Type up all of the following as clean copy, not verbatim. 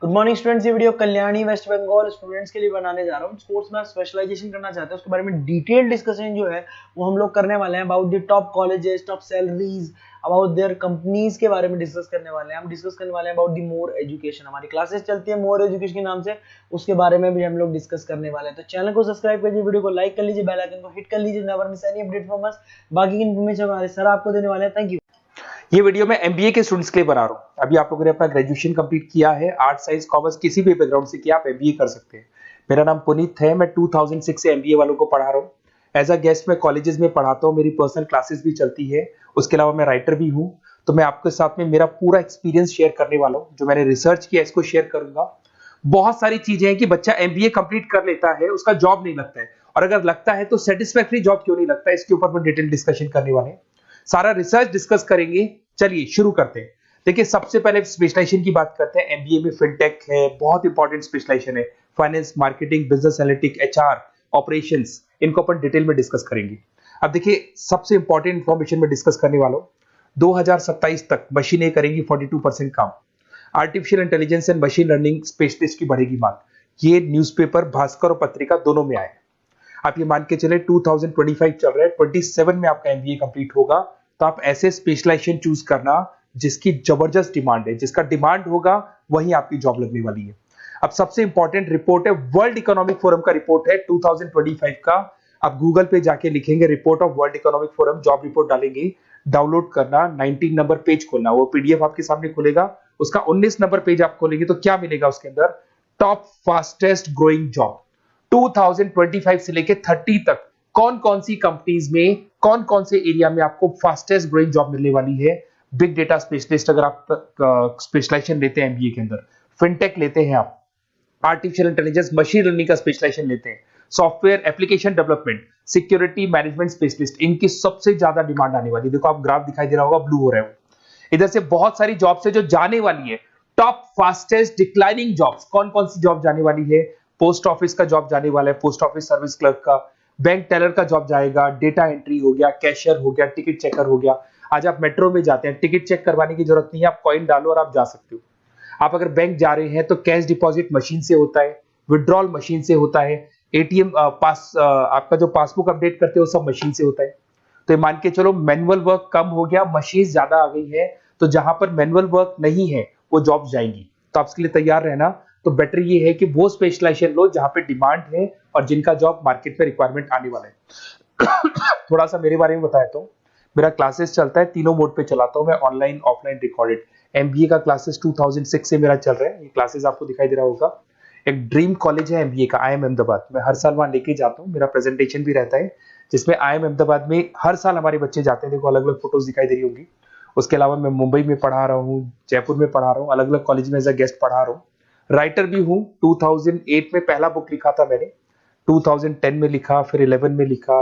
Good morning students, ये video Kalyani West Bengal students के लिए बनाने जा रहा हूँ। स्पोर्ट्स में आप स्पेशलाइजेशन करना चाहते हैं उसके बारे में डिटेल डिस्कशन जो है वो हम लोग करने वाले हैं। About the top colleges, top salaries, about their companies के बारे में डिस्कस करने वाले हैं। हम डिस्कस करने वाले हैं अबाउट द मोर एजुकेशन। हमारी क्लासेस चलती है मोर एजुकेशन के नाम से, उसके बारे में भी हम लोग डिस्कस करने वाले हैं। तो चैनल को सब्सक्राइब कर लीजिए, वीडियो को लाइक कर लीजिए, बेल आइकन को हिट कर लीजिए, never miss any update from us. बाकी की इन्फॉर्मेशन हमारे सर आपको देने वाले हैं। Thank you. ये वीडियो मैं एमबीए के स्टूडेंट्स के लिए बना रहा हूँ। अभी आप लोगों ने अपना ग्रेजुएशन कंप्लीट किया है, आर्ट साइंस कॉमर्स किसी भी बैकग्राउंड से किया, आप एमबीए कर सकते हैं। मेरा नाम पुनीत है, मैं 2006 से एमबीए वालों को पढ़ा रहा हूँ। एज अ गेस्ट मैं कॉलेजेस में पढ़ाता हूँ, मेरी पर्सनल क्लासेस भी चलती है। उसके अलावा मैं राइटर भी हूँ। तो मैं आपके साथ में मेरा पूरा एक्सपीरियंस शेयर करने वाला हूँ, जो मैंने रिसर्च किया इसको शेयर करूंगा। बहुत सारी चीजें हैं कि बच्चा एमबीए कंप्लीट कर लेता है, उसका जॉब नहीं लगता है, और अगर लगता है तो सेटिस्फैक्टरी जॉब क्यों नहीं लगता है, इसके ऊपर मैं डिटेल डिस्कशन करने वाले हैं। सारा रिसर्च डिस्कस करेंगे। चलिए शुरू करते हैं। देखिए, सबसे पहले स्पेशलाइजेशन की बात करते हैं। एमबीए में फिनटेक है, बहुत इंपॉर्टेंट स्पेशलाइजेशन है। Finance, marketing, business analytic, HR, operations, इनको अपन डिटेल में डिस्कस करेंगे। अब देखिए, सबसे इंपॉर्टेंट इंफॉर्मेशन में डिस्कस करने वाला हूं। 2027 तक मशीनें करेंगी 42% काम। Artificial intelligence and machine learning specialist की बढ़ेगी मांग। ये न्यूज़पेपर, भास्कर और पत्रिका दोनों में आए। आप ये मान के चले 2025 चल रहा है, 27 में आपका एमबीए कंप्लीट होगा। तो आप ऐसे स्पेशलाइजेशन चूज करना जिसकी जबरदस्त डिमांड है, जिसका डिमांड होगा वही आपकी जॉब लगने वाली है। अब सबसे इंपॉर्टेंट रिपोर्ट है, वर्ल्ड इकोनॉमिक फोरम का रिपोर्ट है 2025 का। आप गूगल पे जाके लिखेंगे report of world economic forum, job report डालेंगे, डाउनलोड करना, 19 नंबर पेज खोलना, वो पीडीएफ आपके सामने खुलेगा। उसका 19 नंबर पेज आप खोलेंगे तो क्या मिलेगा उसके अंदर? टॉप फास्टेस्ट ग्रोइंग जॉब 2025 से लेके 30 तक कौन कौन सी कंपनीज में, कौन कौन से एरिया में आपको फास्टेस्ट ग्रोइंग जॉब मिलने वाली है। बिग डेटा स्पेशलिस्ट अगर आप स्पेशलाइजेशन लेते हैं एमबीए के अंदर, फिनटेक लेते हैं आप, आर्टिफिशियल इंटेलिजेंस मशीन लर्निंग का स्पेशलाइजेशन लेते हैं, software application development, security management specialist, इनकी सबसे ज्यादा डिमांड आने वाली है। देखो, आप ग्राफ दिखाई दे रहा होगा, ब्लू हो रहा है। इधर से बहुत सारी जॉब्स है जो जाने वाली है। टॉप फास्टेस्ट डिक्लाइनिंग जॉब्स, कौन कौन सी जॉब जाने वाली है? पोस्ट ऑफिस का जॉब जाने वाला है, पोस्ट ऑफिस सर्विस क्लर्क का, बैंक टेलर का जॉब जाएगा, डेटा एंट्री हो गया, कैशियर हो गया, टिकट चेकर हो गया। आज आप मेट्रो में जाते हैं, टिकट चेक करवाने की जरूरत नहीं है, आप कॉइन डालो और आप जा सकते हो। आप अगर बैंक जा रहे हैं तो कैश डिपॉजिट मशीन से होता है, विड्रॉल मशीन से होता है, एटीएम आपका जो पासबुक अपडेट करते हो सब मशीन से होता है। तो मान के चलो मैनुअल वर्क कम हो गया, मशीन ज्यादा आ गई है, तो जहां पर मैनुअल वर्क नहीं है वो जॉब जाएंगी। तो आप इसके लिए तैयार रहना। तो बेटर ये है कि वो स्पेशलाइजेशन लो जहां पे डिमांड है और जिनका जॉब मार्केट में रिक्वायरमेंट आने वाला है। थोड़ा सा मेरे बारे में बताया तो मेरा क्लासेस चलता है, तीनों मोड पे चलाता हूं मैं, ऑनलाइन, ऑफलाइन, रिकॉर्डेड। एमबीए का क्लासेस 2006 से मेरा चल रहा है। ये क्लासेस आपको दिखाई दे रहा होगा। एक ड्रीम कॉलेज है एमबीए का, IIM अहमदाबाद। मैं हर साल वहां लेके जाता हूँ, मेरा प्रेजेंटेशन भी रहता है जिसमें IIM अहमदाबाद में हर साल हमारे बच्चे जाते हैं। देखो, अलग अलग फोटोज दिखाई दे रही होंगी। उसके अलावा मैं मुंबई में पढ़ा रहा हूँ, जयपुर में पढ़ा रहा हूँ, अलग अलग कॉलेज में एज अ गेस्ट पढ़ा रहा हूँ। राइटर भी हूँ। 2008 में पहला बुक लिखा था मैंने, 2010 में लिखा, फिर 11 में लिखा।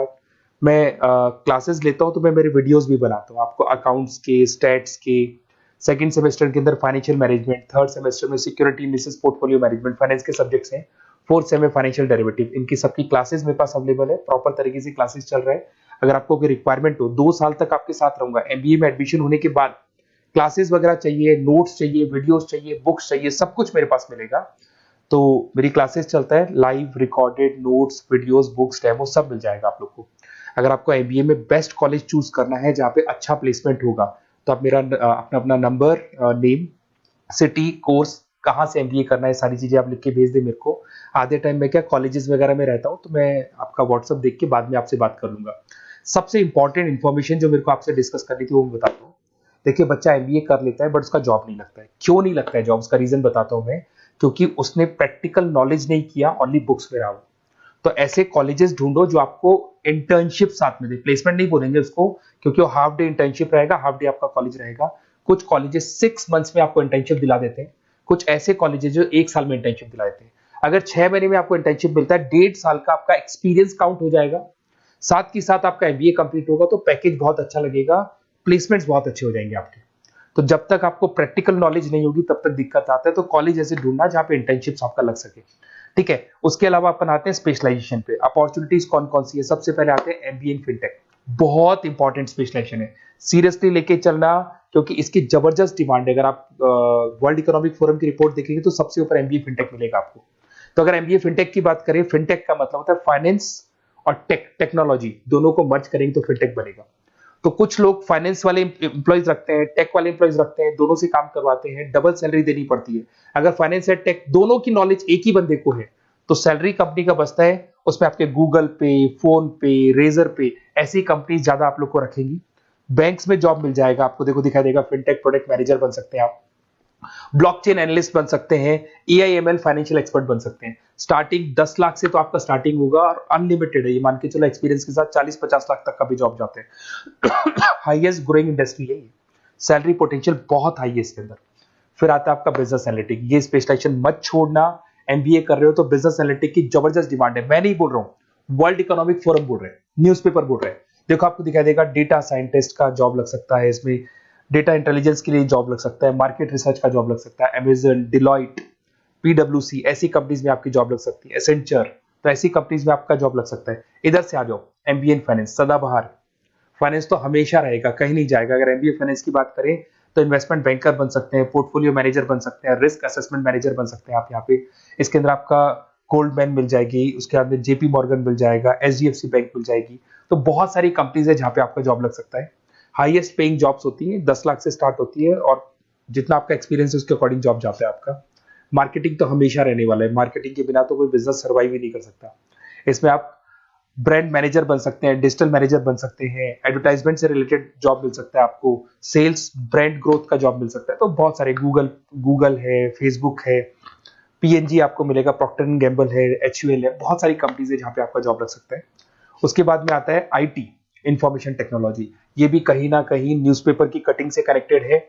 मैं क्लासेस लेता हूँ तो मैं मेरे वीडियोस भी बनाता हूँ आपको, अकाउंट्स के, स्टैट्स के। सेकंड सेमेस्टर के अंदर फाइनेंशियल मैनेजमेंट, थर्ड सेमेस्टर में security analysis, portfolio management, finance के सब्जेक्ट्स हैं। फोर्थ सेम में फाइनेंशियल डेरिवेटिव, इनकी सबकी क्लासेस मेरे पास अवेलेबल है, प्रॉपर तरीके से क्लासेस चल रहा है। अगर आपको कोई रिक्वायरमेंट हो, 2 साल तक आपके साथ रहूंगा। एमबीए में एडमिशन होने के बाद क्लासेस वगैरह चाहिए, नोट्स चाहिए, वीडियोस चाहिए, बुक्स चाहिए, सब कुछ मेरे पास मिलेगा। तो मेरी क्लासेस चलता है, live, recorded, notes, videos, books, demo सब मिल जाएगा आप लोग को। अगर आपको एमबीए में बेस्ट कॉलेज चूज करना है जहाँ पे अच्छा प्लेसमेंट होगा, तो आप मेरा अपना अपना नंबर, नेम, सिटी, कोर्स, कहाँ से एमबीए करना है, सारी चीजें आप लिख के भेज दे मेरे को। आधे टाइम में क्या कॉलेजेस वगैरह में रहता हूँ, तो मैं आपका व्हाट्सअप देख के बाद में आपसे बात कर लूंगा। सबसे इंपॉर्टेंट इन्फॉर्मेशन जो मेरे को आपसे डिस्कस करनी थी वो मैं बताता हूँ। देखिए, बच्चा एमबीए कर लेता है बट उसका जॉब नहीं लगता है। क्यों नहीं लगता है जॉब? उसका रीजन बताता हूँ मैं। क्योंकि उसने प्रैक्टिकल नॉलेज नहीं किया, ओनली बुक्स में रहा। तो ऐसे कॉलेजेस ढूंढो जो आपको इंटर्नशिप साथ में दे। प्लेसमेंट नहीं बोलेंगे उसको, क्योंकि वो हाफ डे इंटर्नशिप रहेगा, हाफ डे आपका कॉलेज रहेगा। कुछ कॉलेजेस 6 मंथ्स में आपको इंटर्नशिप दिला देते हैं, कुछ ऐसे कॉलेजेस जो 1 साल में इंटर्नशिप दिला देते हैं। अगर 6 महीने में आपको इंटर्नशिप मिलता है, 1.5 साल का आपका एक्सपीरियंस काउंट हो जाएगा। साथ ही साथ आपका एमबीए कंप्लीट होगा तो पैकेज बहुत अच्छा लगेगा, प्लेसमेंट्स बहुत अच्छे हो जाएंगे आपके। तो जब तक आपको प्रैक्टिकल नॉलेज नहीं होगी तब तक दिक्कत आता है। तो कॉलेज ऐसे ढूंढना जहां पे इंटर्नशिप आपका लग सके, ठीक है। उसके अलावा अपन आते हैं स्पेशलाइजेशन पे। अपॉर्चुनिटीज कौन कौन सी है? सबसे पहले आते हैं एमबीए इन फिनटेक, बहुत इंपॉर्टेंट स्पेशलाइजेशन है, सीरियसली लेके चलना। क्योंकि इसकी जबरदस्त डिमांड है। अगर आप वर्ल्ड इकोनॉमिक फोरम की रिपोर्ट देखेंगे तो सबसे ऊपर एमबीए फिनटेक मिलेगा आपको। तो अगर एमबीए फिनटेक की बात करें, फिनटेक का मतलब होता है फाइनेंस और टेक्नोलॉजी दोनों को मर्ज करेंगे तो फिनटेक बनेगा। तो कुछ लोग फाइनेंस वाले एम्प्लॉइज रखते हैं, टेक वाले एम्प्लॉइज रखते हैं, दोनों से काम करवाते हैं, डबल सैलरी देनी पड़ती है। अगर फाइनेंस या टेक दोनों की नॉलेज एक ही बंदे को है तो सैलरी कंपनी का बचता है, उसमें आपके गूगल पे, फोन पे, रेजर पे ऐसी कंपनी ज्यादा आप लोग को रखेंगी। बैंक्स में जॉब मिल जाएगा आपको, देखो दिखाई देगा, फिनटेक प्रोडक्ट मैनेजर बन सकते हैं आप, ब्लॉकचेन एनालिस्ट बन सकते हैं, एआईएमएल फाइनेंशियल एक्सपर्ट बन सकते हैं। स्टार्टिंग 10 लाख से तो आपका स्टार्टिंग होगा और अनलिमिटेड है, ये मान के चलो एक्सपीरियंस के साथ 40-50 लाख तक का भी जॉब जाते हैं। हाईएस्ट ग्रोइंग इंडस्ट्री है ये, सैलरी पोटेंशियल बहुत हाई है इसके अंदर। फिर आता है आपका बिजनेस एनालिटिक, ये स्पेशलाइजेशन मत छोड़ना। एमबीए कर रहे हो तो बिजनेस एनालिटिक की जबरदस्त डिमांड है। मैं नहीं बोल रहा हूं, वर्ल्ड इकोनॉमिक फोरम बोल रहे हैं, न्यूज़पेपर बोल रहे हैं। देखो आपको दिखाई देगा, डेटा साइंटिस्ट का जॉब लग सकता है इसमें, डेटा इंटेलिजेंस के लिए जॉब लग सकता है, मार्केट रिसर्च का जॉब लग सकता है, अमेजन, डिलॉइट, पीडब्ल्यूसी ऐसी कंपनीज में आपकी जॉब लग सकती है, एसेंचर, तो ऐसी कंपनीज में आपका जॉब लग सकता है। इधर से आ जाओ, एमबीए इन फाइनेंस सदाबहार, फाइनेंस तो हमेशा रहेगा, कहीं नहीं जाएगा। अगर एमबीए फाइनेंस की बात करें तो इन्वेस्टमेंट बैंकर बन सकते हैं, पोर्टफोलियो मैनेजर बन सकते हैं, रिस्क असेसमेंट मैनेजर बन सकते हैं आप यहाँ पे। इसके अंदर आपका गोल्डमैन मिल जाएगी, उसके बाद में जेपी मॉर्गन मिल जाएगा, एचडीएफसी बैंक मिल जाएगी। तो बहुत सारी कंपनीज है जहाँ पे आपका जॉब लग सकता है। हाईएस्ट पेइंग जॉब्स होती है, 10 लाख से स्टार्ट होती है और जितना आपका एक्सपीरियंस है उसके अकॉर्डिंग जॉब जाता है आपका। मार्केटिंग तो हमेशा रहने वाला है, मार्केटिंग के बिना तो कोई बिजनेस सर्वाइव ही नहीं कर सकता। इसमें आप ब्रांड मैनेजर बन सकते हैं, डिजिटल मैनेजर बन सकते हैं, एडवर्टाइजमेंट से रिलेटेड जॉब मिल सकता है आपको, सेल्स ब्रांड ग्रोथ का जॉब मिल सकता है। तो बहुत सारे गूगल है, फेसबुक है, पीएनजी आपको मिलेगा, प्रॉक्टर एंड गैम्बल है, एचयूएल है, बहुत सारी कंपनीज है जहाँ पे आपका जॉब लग सकता है। उसके बाद में आता है आईटी, इंफॉर्मेशन टेक्नोलॉजी। ये भी कहीं ना कहीं न्यूज़पेपर की कटिंग से कनेक्टेड है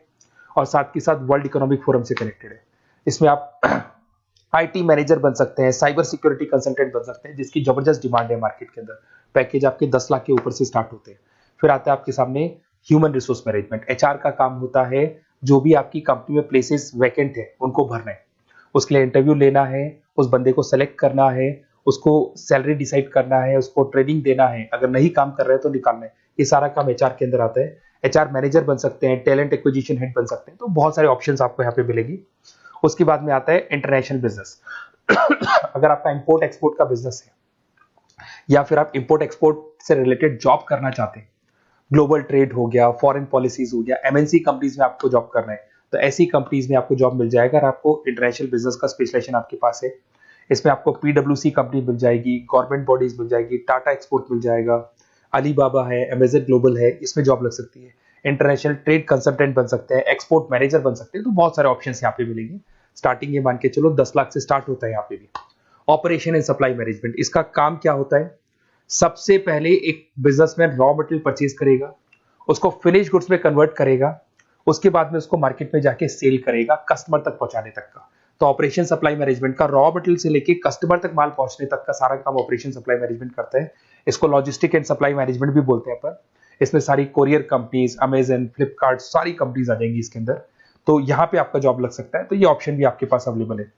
और साथ के साथ वर्ल्ड इकोनॉमिक फोरम से कनेक्टेड है। इसमें आप आईटी मैनेजर बन सकते हैं, साइबर सिक्योरिटी कंसल्टेंट बन सकते हैं, जिसकी जबरदस्त डिमांड है मार्केट के अंदर। पैकेज आपके 10 लाख के ऊपर से स्टार्ट होते हैं। फिर आता है आपके सामने ह्यूमन रिसोर्स मैनेजमेंट। एचआर का काम होता है जो भी आपकी कंपनी में प्लेसेस वैकेंट है उनको भरना है, उसके लिए इंटरव्यू लेना है, उस बंदे को सेलेक्ट करना है, उसको सैलरी डिसाइड करना है, उसको ट्रेनिंग देना है, अगर नहीं काम कर रहे हैं तो निकालना है। ये सारा काम एचआर के अंदर आता है। एचआर मैनेजर बन सकते हैं, टैलेंट एक्विजिशन हेड बन सकते हैं। तो बहुत सारे ऑप्शंस आपको यहाँ पे मिलेगी। उसके बाद में आता है इंटरनेशनल बिजनेस। अगर आपका इंपोर्ट एक्सपोर्ट का बिजनेस है या फिर आप इंपोर्ट एक्सपोर्ट से रिलेटेड जॉब करना चाहते हैं, ग्लोबल ट्रेड हो गया, फॉरेन पॉलिसीज हो गया, एमएनसी कंपनीज में आपको जॉब करना है, तो ऐसी कंपनीज में आपको जॉब मिल जाएगा। अगर आपको इंटरनेशनल बिजनेस का स्पेशलाइजेशन आपके पास है, इसमें आपको पीडब्ल्यूसी कंपनी मिल जाएगी, गवर्नमेंट बॉडीज मिल जाएगी, टाटा एक्सपोर्ट मिल जाएगा, अलीबाबा है, अमेजन ग्लोबल है, इसमें जॉब लग सकती है। इंटरनेशनल ट्रेड कंसल्टेंट बन सकते हैं, एक्सपोर्ट मैनेजर बन सकते हैं। तो बहुत सारे ऑप्शन यहाँ पे मिलेंगे। स्टार्टिंग ये मान के चलो 10 लाख से स्टार्ट होता है यहाँ पे भी। ऑपरेशन एंड सप्लाई मैनेजमेंट, इसका काम क्या होता है? सबसे पहले एक बिजनेसमैन रॉ मटेरियल परचेज करेगा, उसको फिनिश गुड्स में कन्वर्ट करेगा, उसके बाद में उसको मार्केट में जाके सेल करेगा कस्टमर तक पहुंचाने तक का। तो ऑपरेशन सप्लाई मैनेजमेंट का रॉ मटेरियल से लेके कस्टमर तक माल पहुंचने तक का सारा काम ऑपरेशन सप्लाई मैनेजमेंट करता है। इसको लॉजिस्टिक एंड सप्लाई मैनेजमेंट भी बोलते हैं अपन। इसमें सारी कोरियर कंपनीज, अमेजन, फ्लिपकार्ट, सारी कंपनीज आ जाएंगी इसके अंदर। तो यहाँ पे आपका जॉब लग सकता है। तो ये ऑप्शन भी आपके पास अवेलेबल है।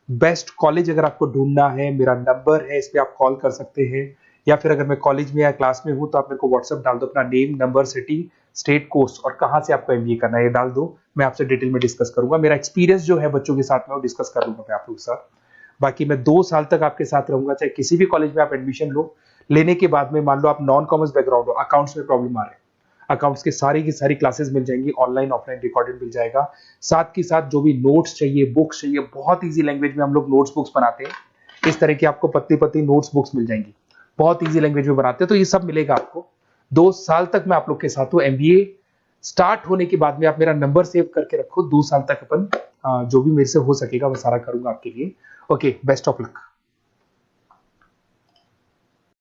बेस्ट कॉलेज अगर आपको ढूंढना है, मेरा नंबर है, इस पे आप कॉल कर सकते हैं, या फिर अगर मैं कॉलेज में या क्लास में हूं तो आप मेरे को व्हाट्सएप डाल दो, अपना name, number, city, state, course और कहां से आपको एमबीए करना है ये डाल दो। मैं आपसे डिटेल में डिस्कस करूंगा। मेरा एक्सपीरियंस जो है बच्चों के साथ में वो डिस्कस कर लूंगा मैं आप लोगों के साथ। बाकी मैं 2 साल तक आपके साथ रहूंगा, चाहे किसी भी कॉलेज में आप एडमिशन लो। लेने के बाद में मान लो आप नॉन कॉमर्स बैकग्राउंड हो, अकाउंट्स में प्रॉब्लम आ रहा है, अकाउंट्स की सारी क्लासेस मिल जाएंगी, ऑनलाइन ऑफलाइन रिकॉर्डेड मिल जाएगा। साथ के साथ जो भी नोट्स चाहिए, बुक्स चाहिए, बहुत ईजी लैंग्वेज में हम लोग नोट्स बुक्स बनाते हैं। इस तरह की आपको पत्ती पत्ती नोट्स बुक्स मिल जाएंगी, बहुत ईजी लैंग्वेज में बनाते हैं। तो ये सब मिलेगा आपको। 2 साल तक मैं आप लोग के साथ हूँ। एमबीए स्टार्ट होने के बाद में आप मेरा नंबर सेव करके रखो। 2 साल तक अपन जो भी मेरे से हो सकेगा वो सारा करूंगा आपके लिए। Okay, best of luck.